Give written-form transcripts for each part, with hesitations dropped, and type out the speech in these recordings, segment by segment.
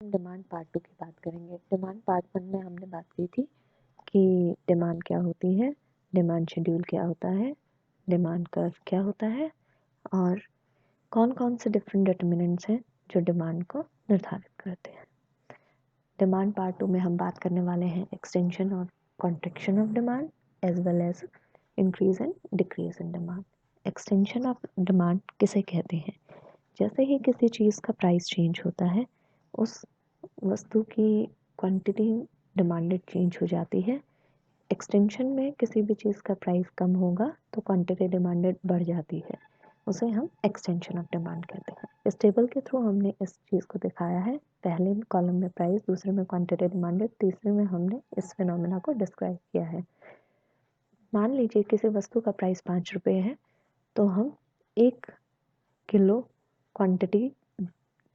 हम demand part 2 की बात करेंगे। डिमांड पार्ट 1 में हमने बात की थी कि डिमांड क्या होती है, डिमांड शेड्यूल क्या होता है, डिमांड कर्व क्या होता है और कौन-कौन से डिफरेंट डिटरमिनेंट्स हैं जो डिमांड को निर्धारित करते हैं। डिमांड पार्ट 2 में हम बात करने वाले हैं एक्सटेंशन और contraction of demand as well as increase and decrease in demand. Extension of demand किसे कहते हैं? जैसे ही किसी चीज़ का प्राइस चेंज होता है, उस वस्तु की क्वांटिटी डिमांडेड चेंज हो जाती है। एक्सटेंशन में किसी भी चीज़ का प्राइस कम होगा तो क्वांटिटी डिमांडेड बढ़ जाती है, उसे हम एक्सटेंशन ऑफ डिमांड कहते हैं। इस टेबल के थ्रू हमने इस चीज़ को दिखाया है। पहले कॉलम में प्राइस, दूसरे में क्वांटिटी डिमांडेड, तीसरे में हमने इस फिनोमेना को डिस्क्राइब किया है। मान लीजिए किसी वस्तु का प्राइस 5 रुपये है, तो हम 1 किलो क्वांटिटी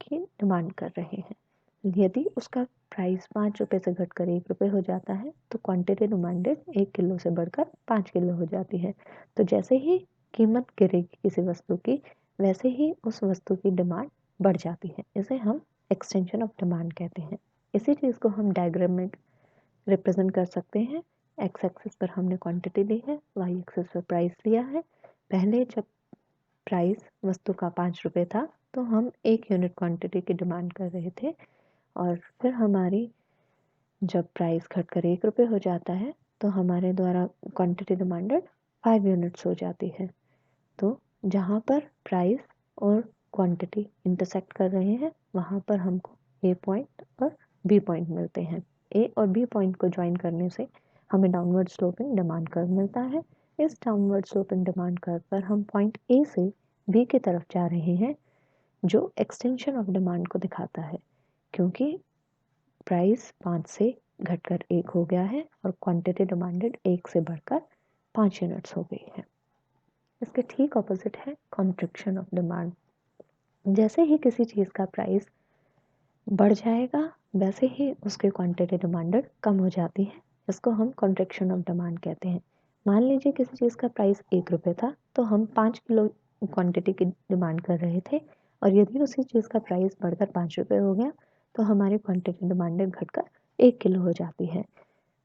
की डिमांड कर रहे हैं। यदि उसका प्राइस 5 रुपये से घटकर 1 रुपये हो जाता है तो क्वांटिटी डिमांडेड 1 किलो से बढ़कर 5 किलो हो जाती है। तो जैसे ही कीमत गिरेगी किसी वस्तु की, वैसे ही उस वस्तु की डिमांड बढ़ जाती है। इसे हम एक्सटेंशन ऑफ डिमांड कहते हैं। इसी चीज़ को हम डायग्राम में रिप्रेजेंट कर सकते हैं। एक्स एक्सिस पर हमने क्वांटिटी ली है, वाई एक्सिस पर प्राइस लिया है। पहले जब प्राइस वस्तु का 5 रुपये था तो हम 1 यूनिट क्वांटिटी की डिमांड कर रहे थे और फिर हमारी जब प्राइस घटकर 1 रुपये हो जाता है तो हमारे द्वारा क्वांटिटी डिमांडेड 5 यूनिट्स हो जाती है। तो जहाँ पर प्राइस और क्वांटिटी इंटरसेक्ट कर रहे हैं वहाँ पर हमको ए पॉइंट और बी पॉइंट मिलते हैं। ए और बी पॉइंट को ज्वाइन करने से हमें डाउनवर्ड स्लोपिंग डिमांड कर्व मिलता है। इस डाउनवर्ड स्लोपिंग डिमांड कर्व पर हम पॉइंट ए से बी की तरफ जा रहे हैं, जो एक्सटेंशन ऑफ डिमांड को दिखाता है, क्योंकि प्राइस 5 से घटकर 1 हो गया है और क्वांटिटी डिमांडेड 1 से बढ़कर 5 यूनिट्स हो गई है। इसके ठीक ऑपोजिट है कॉन्ट्रैक्शन ऑफ डिमांड। जैसे ही किसी चीज़ का प्राइस बढ़ जाएगा वैसे ही उसकी क्वांटिटी डिमांडेड कम हो जाती है। इसको हम कॉन्ट्रैक्शन ऑफ डिमांड कहते हैं। मान लीजिए किसी चीज़ का प्राइस 1 रुपये था तो हम 5 किलो क्वांटिटी की डिमांड कर रहे थे और यदि उसी चीज़ का प्राइस बढ़कर 5 रुपये हो गया तो हमारी क्वांटिटी डिमांडेड घटकर 1 किलो हो जाती है।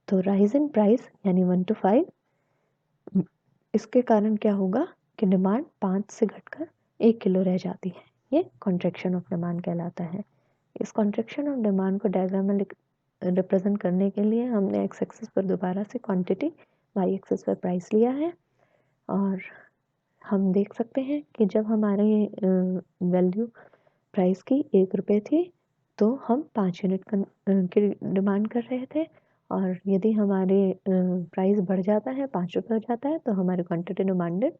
तो राइज इन प्राइस यानी 1 to 5, इसके कारण क्या होगा कि डिमांड 5 से घटकर 1 किलो रह जाती है। ये कॉन्ट्रैक्शन ऑफ डिमांड कहलाता है। इस कॉन्ट्रैक्शन ऑफ डिमांड को डायग्राम में रिप्रेजेंट करने के लिए हमने एक्स एक्सिस पर दोबारा से क्वांटिटी, वाई एक्सिस पर प्राइस लिया है और हम देख सकते हैं कि जब हमारी वैल्यू प्राइस की 1 रुपये थी तो हम 5 यूनिट की डिमांड कर रहे थे और यदि हमारे प्राइस बढ़ जाता है, 5 रुपये हो जाता है, तो हमारी क्वांटिटी डिमांडेड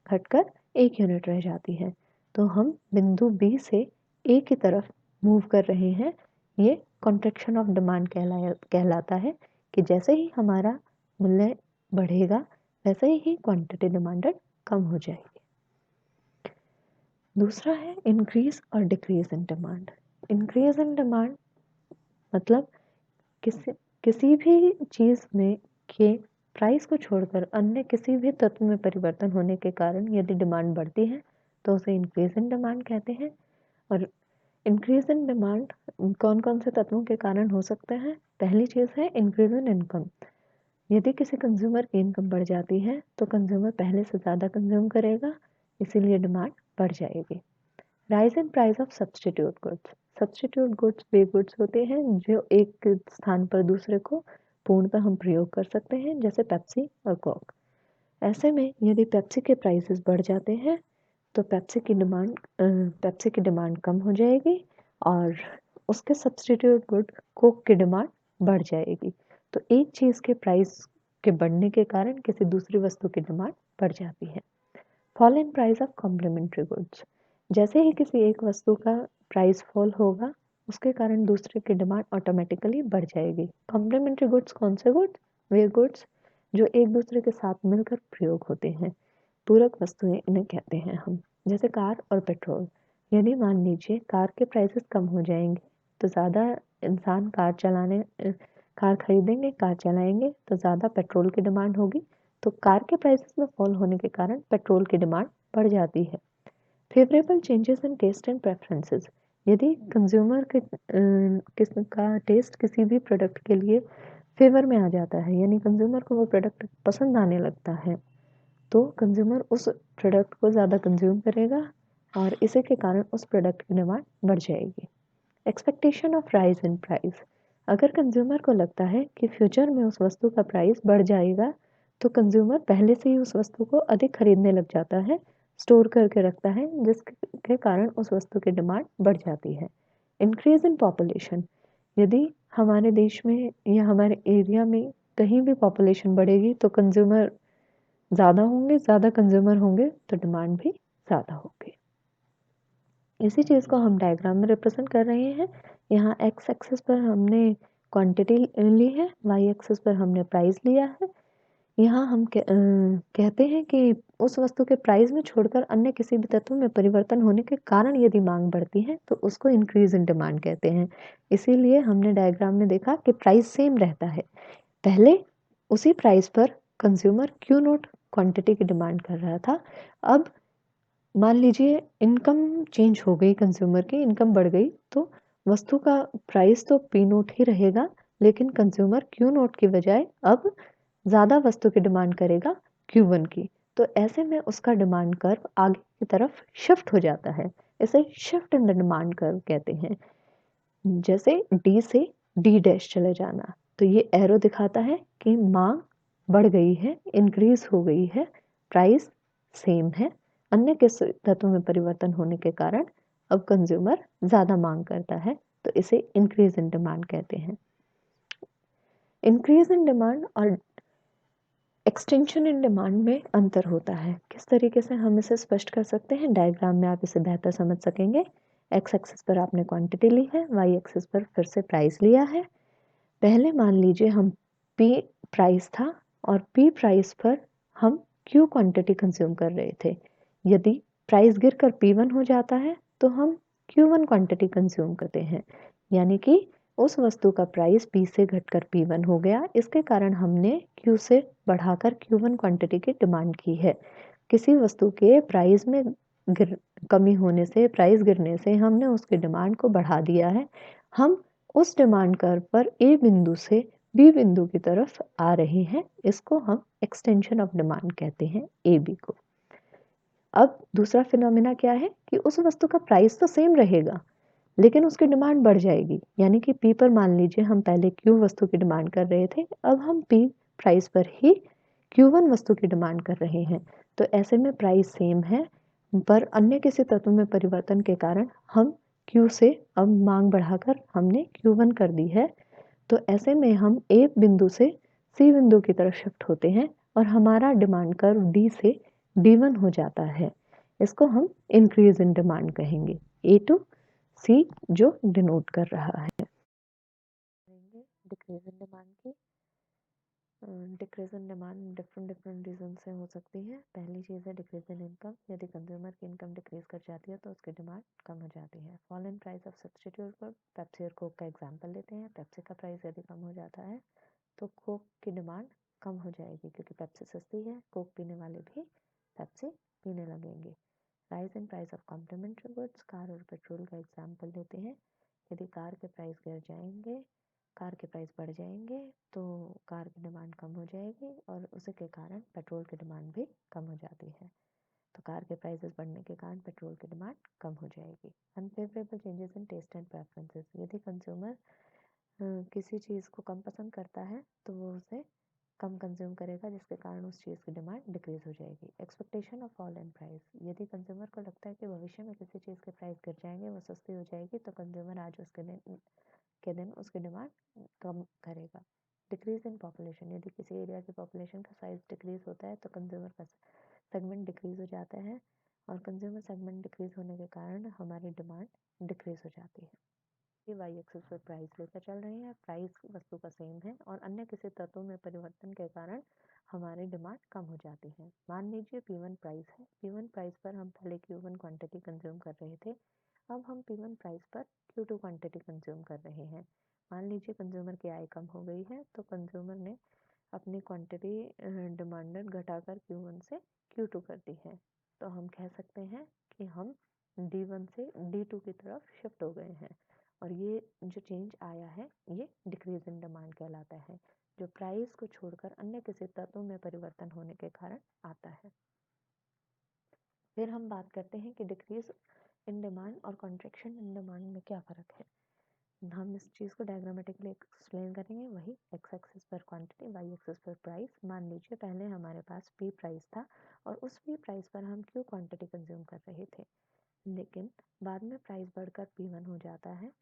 घटकर 1 यूनिट रह जाती है। तो हम बिंदु बी से ए की तरफ मूव कर रहे हैं। ये कॉन्ट्रैक्शन ऑफ डिमांड कहलाता है कि जैसे ही हमारा मूल्य बढ़ेगा वैसे ही क्वांटिटी डिमांडेड कम हो जाएगी। दूसरा है इंक्रीज और decrease in demand. Increase in demand मतलब किसी भी चीज़ में के प्राइस को छोड़कर अन्य किसी भी तत्व में परिवर्तन होने के कारण यदि डिमांड बढ़ती है तो उसे इंक्रीज इन डिमांड कहते हैं। और इंक्रीज इन डिमांड कौन कौन से तत्वों के कारण हो सकते हैं? पहली चीज़ है इंक्रीज इन इनकम। यदि किसी कंज्यूमर की इनकम बढ़ जाती है तो कंज्यूमर पहले से ज़्यादा कंज्यूम करेगा, इसीलिए डिमांड बढ़ जाएगी। Rise in price of substitute goods. Substitute goods way goods होते हैं जो एक स्थान पर दूसरे को पूर्णतः हम प्रयोग कर सकते हैं, जैसे पेप्सी और कोक। ऐसे में यदि पेप्सी के प्राइसेस बढ़ जाते हैं तो पेप्सी की डिमांड कम हो जाएगी और उसके सब्सटीट्यूट गुड कोक की डिमांड बढ़ जाएगी। तो एक चीज़ के प्राइस के बढ़ने के कारण किसी दूसरी वस्तु की डिमांड बढ़ जाती है। Fall in price of complementary goods. जैसे ही किसी एक वस्तु का प्राइस फॉल होगा उसके कारण दूसरे की डिमांड ऑटोमेटिकली बढ़ जाएगी। कॉम्प्लीमेंट्री गुड्स कौन से गुड्स? वे गुड्स जो एक दूसरे के साथ मिलकर प्रयोग होते हैं, पूरक वस्तुएं इन्हें कहते हैं हम, जैसे कार और पेट्रोल। यदि मान लीजिए कार के प्राइसेस कम हो जाएंगे तो ज़्यादा इंसान कार खरीदेंगे, कार चलाएंगे तो ज़्यादा पेट्रोल की डिमांड होगी। तो कार के प्राइसेस में फॉल होने के कारण पेट्रोल की डिमांड बढ़ जाती है। Favourable changes in taste and preferences. यदि कंज्यूमर के किस्म का टेस्ट किसी भी प्रोडक्ट के लिए फेवर में आ जाता है, यानी कंज्यूमर को वो प्रोडक्ट पसंद आने लगता है, तो कंज्यूमर उस प्रोडक्ट को ज़्यादा कंज्यूम करेगा और इसी के कारण उस प्रोडक्ट की डिमांड बढ़ जाएगी। Expectation of rise in price. अगर कंज्यूमर को लगता है कि फ्यूचर में उस वस्तु का प्राइस बढ़ जाएगा, तो कंज्यूमर पहले से ही उस वस्तु को अधिक खरीदने लग जाता है, स्टोर करके रखता है, जिसके कारण उस वस्तु की डिमांड बढ़ जाती है। Increase in population. यदि हमारे देश में या हमारे एरिया में कहीं भी पॉपुलेशन बढ़ेगी तो कंज्यूमर ज़्यादा होंगे, ज़्यादा कंज्यूमर होंगे तो डिमांड भी ज़्यादा होगी। इसी चीज़ को हम डायग्राम में रिप्रेजेंट कर रहे हैं। यहाँ एक्स एक्सिस पर हमने क्वांटिटी ली है, वाई एक्सिस पर हमने प्राइस लिया है। यहाँ हम कहते हैं कि उस वस्तु के प्राइस में छोड़कर अन्य किसी भी तत्व में परिवर्तन होने के कारण यदि मांग बढ़ती है तो उसको इंक्रीज इन डिमांड कहते हैं। इसीलिए हमने डायग्राम में देखा कि प्राइस सेम रहता है, पहले उसी प्राइस पर कंज्यूमर क्यू नॉट क्वांटिटी की डिमांड कर रहा था। अब मान लीजिए इनकम चेंज हो गई, कंज्यूमर की इनकम बढ़ गई, तो वस्तु का प्राइस तो पी नोट ही रहेगा, लेकिन कंज्यूमर क्यू नोट की बजाय अब ज़्यादा वस्तु की डिमांड करेगा क्यू वन की। तो ऐसे में उसका डिमांड कर्व आगे की तरफ शिफ्ट हो जाता है। इसे shift in the demand curve कहते हैं। जैसे डी से डी डैश चले जाना, तो ये एरो दिखाता है कि मांग बढ़ गई है, इंक्रीज हो गई है, प्राइस सेम है, अन्य किस तत्व में परिवर्तन होने के कारण अब कंज्यूमर ज़्यादा मांग करता है, तो इसे इंक्रीज इन डिमांड कहते हैं। इंक्रीज इन डिमांड और एक्सटेंशन इन डिमांड में अंतर होता है। किस तरीके से हम इसे स्पष्ट कर सकते हैं, डायग्राम में आप इसे बेहतर समझ सकेंगे। एक्स एक्सिस पर आपने क्वांटिटी ली है, वाई एक्सिस पर फिर से प्राइस लिया है। पहले मान लीजिए हम पी प्राइस था और पी प्राइस पर हम क्यू क्वांटिटी कंज्यूम कर रहे थे। यदि प्राइस गिरकर पी वन हो जाता है तो हम क्यू वन क्वांटिटी कंज्यूम करते हैं, यानी कि उस वस्तु का प्राइस पी से घटकर पी वन हो गया, इसके कारण हमने क्यू से बढ़ाकर क्यू वन क्वांटिटी की डिमांड की है। किसी वस्तु के प्राइस में कमी होने से, प्राइस गिरने से हमने उसकी डिमांड को बढ़ा दिया है। हम उस डिमांड कर्व पर ए बिंदु से बी बिंदु की तरफ आ रहे हैं, इसको हम एक्सटेंशन ऑफ डिमांड कहते हैं, ए बी को। अब दूसरा फिनोमिना क्या है कि उस वस्तु का प्राइस तो सेम रहेगा लेकिन उसकी डिमांड बढ़ जाएगी, यानी कि पी पर मान लीजिए हम पहले क्यू वस्तु की डिमांड कर रहे थे, अब हम पी प्राइस पर ही क्यू वन वस्तु की डिमांड कर रहे हैं। तो ऐसे में प्राइस सेम है पर अन्य किसी तत्व में परिवर्तन के कारण हम क्यू से अब मांग बढ़ाकर हमने क्यू वन कर दी है। तो ऐसे में हम ए बिंदु से सी बिंदु की तरफ शिफ्ट होते हैं और हमारा डिमांड कर्व डी से डी वन हो जाता है। इसको हम इंक्रीज इन डिमांड कहेंगे, ए टू सी जो डिनोट कर रहा है। डिक्रीज इन डिमांड की decrease in demand different different reason से हो सकती है। पहली चीज़ है डिक्रीज इन इनकम। यदि कंज्यूमर की इनकम डिक्रीज कर जाती है तो उसकी डिमांड कम हो जाती है। Fall in price of substitute पर पेप्सी और कोक का एग्जांपल लेते हैं। पेप्सी का प्राइस यदि कम हो जाता है तो कोक की डिमांड कम हो जाएगी, क्योंकि पेप्सी सस्ती है, कोक पीने वाले भी पेप्सी पीने लगेंगे। Rise in price of complementary goods, car और पेट्रोल का एग्जाम्पल लेते हैं। यदि कार के प्राइस गिर जाएंगे, कार के प्राइस बढ़ जाएंगे तो कार की डिमांड कम हो जाएगी और उसी के कारण पेट्रोल की डिमांड भी कम हो जाती है। तो कार के प्राइसेस बढ़ने के कारण पेट्रोल की डिमांड कम हो जाएगी। Unfavourable changes in taste and preferences. यदि कंज्यूमर किसी चीज़ को कम पसंद करता है तो वो उसे कम कंज्यूम करेगा, जिसके कारण उस चीज़ की डिमांड डिक्रीज हो जाएगी। Expectation of fall in price. यदि कंज्यूमर को लगता है कि भविष्य में किसी चीज़ के प्राइस गिर जाएंगे, वो सस्ती हो जाएगी, तो कंज्यूमर आज उसके दिन उसकी डिमांड कम करेगा। Decrease in population. यदि किसी एरिया की पॉपुलेशन का साइज डिक्रीज होता है तो कंज्यूमर का सेगमेंट डिक्रीज हो जाता है और कंज्यूमर सेगमेंट डिक्रीज होने के कारण हमारी डिमांड डिक्रीज हो जाती है। ये वाई एक्सिस पर प्राइस लेकर चल रहे हैं, प्राइस वस्तु का सेम है और अन्य किसी तत्व में परिवर्तन के कारण हमारी डिमांड कम हो जाती है। मान लीजिए P1 प्राइस है, P1 प्राइस पर हम पहले Q1 क्वांटिटी कंज्यूम कर रहे थे, अब हम P1 प्राइस पर Q2 क्वांटिटी कंज्यूम कर रहे हैं। मान लीजिए कंज्यूमर की आय कम हो गई है तो कंज्यूमर ने अपनी क्वांटिटी डिमांडेड घटाकर Q1 से Q2 कर दी है। तो हम कह सकते हैं कि हम D1 से D2 की तरफ शिफ्ट हो गए हैं और ये जो चेंज आया है ये डिक्रीज इन डिमांड कहलाता है, जो प्राइस को छोड़कर अन्य किसी तत्व में परिवर्तन होने के कारण आता है। फिर हम बात करते हैं कि डिक्रीज इन डिमांड और कॉन्ट्रैक्शन इन डिमांड में क्या फ़र्क है। हम इस चीज़ को डायग्रामेटिकली एक्सप्लेन करेंगे। वही एक्स एक्सिस पर क्वांटिटी, वाई एक्सिस पर प्राइस। मान लीजिए पहले हमारे पास पी प्राइस था और उस पी प्राइस पर हम क्यू क्वांटिटी कंज्यूम कर रहे थे, लेकिन बाद में प्राइस बढ़कर P1 हो जाता है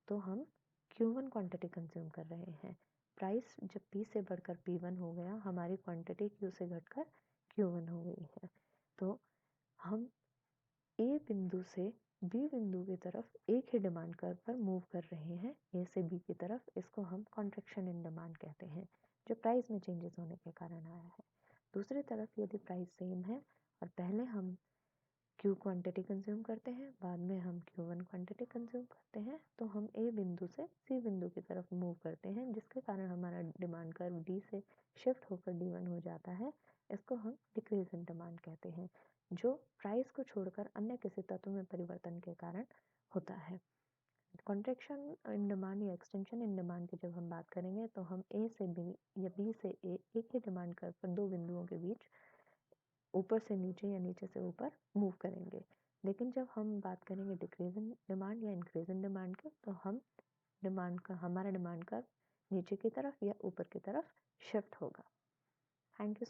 तो हम Q1 क्वांटिटी कंज्यूम कर रहे हैं। प्राइस जब P से बढ़कर P1 हो गया, हमारी क्वांटिटी Q से घटकर Q1 हो गई है। तो हम A बिंदु से B बिंदु की तरफ एक ही डिमांड कर्व पर मूव कर रहे हैं, A से B की तरफ। इसको हम कॉन्ट्रैक्शन इन डिमांड कहते हैं, जो प्राइस में चेंजेस होने के कारण आया है। दूसरी तरफ यदि प्राइस सेम है और पहले हम Q क्वांटिटी कंज्यूम करते हैं, बाद में हम Q1 क्वांटिटी कंज्यूम करते हैं, तो हम A बिंदु से C बिंदु की तरफ मूव करते हैं, जिसके कारण हमारा डिमांड कर्व D से शिफ्ट होकर D1 हो जाता है। इसको हम डिक्रीज इन डिमांड कहते हैं, जो प्राइस को छोड़कर अन्य किसी तत्व में परिवर्तन के कारण होता है। कॉन्ट्रैक्शन इन डिमांड या एक्सटेंशन इन डिमांड की जब हम बात करेंगे तो हम A से B या B से A एक ही डिमांड कर्व पर दो बिंदुओं के बीच ऊपर से नीचे या नीचे से ऊपर मूव करेंगे। लेकिन जब हम बात करेंगे डिक्रीज इन डिमांड या इंक्रीज इन डिमांड की, तो हमारा डिमांड कर्व नीचे की तरफ या ऊपर की तरफ शिफ्ट होगा। Thank you.